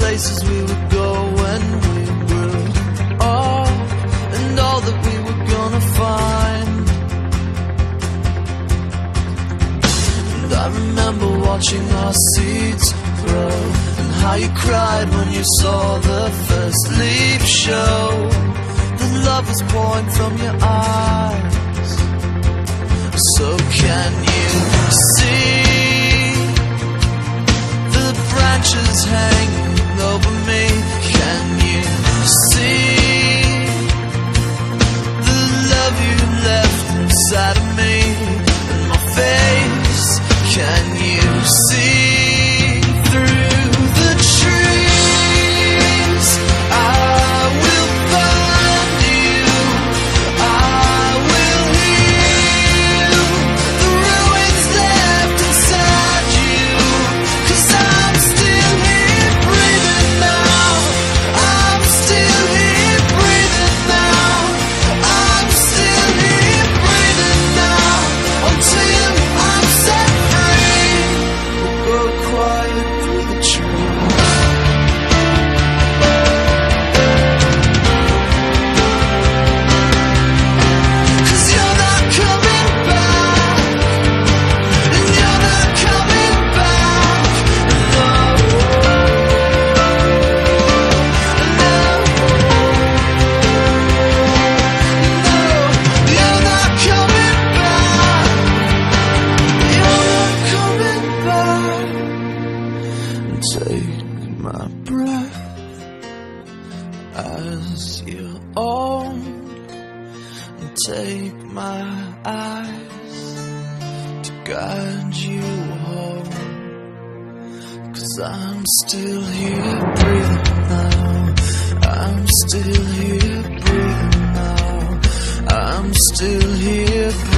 places we would go when we grew up, and all that we were gonna find. And I remember watching our seeds grow, and how you cried when you saw the first leaf show. The love was pouring from your eyes. So can you see the branches hanging over me? Can you see the love you left inside of me and my face? Can you see through the trees? I will find you, I will heal the ruins left inside you, 'cause I'm still here breathing now, I'm still here breathing now, I'm still here breathing now, until I'm set free. We'll go quiet through the trees. 'Cause you're not coming back, and you're not coming back. No, no, no, you're not coming back. You're not coming back. Take my breath as your own. Take my eyes to guide you home. 'Cause I'm still here breathing now, I'm still here breathing now, I'm still here breathing.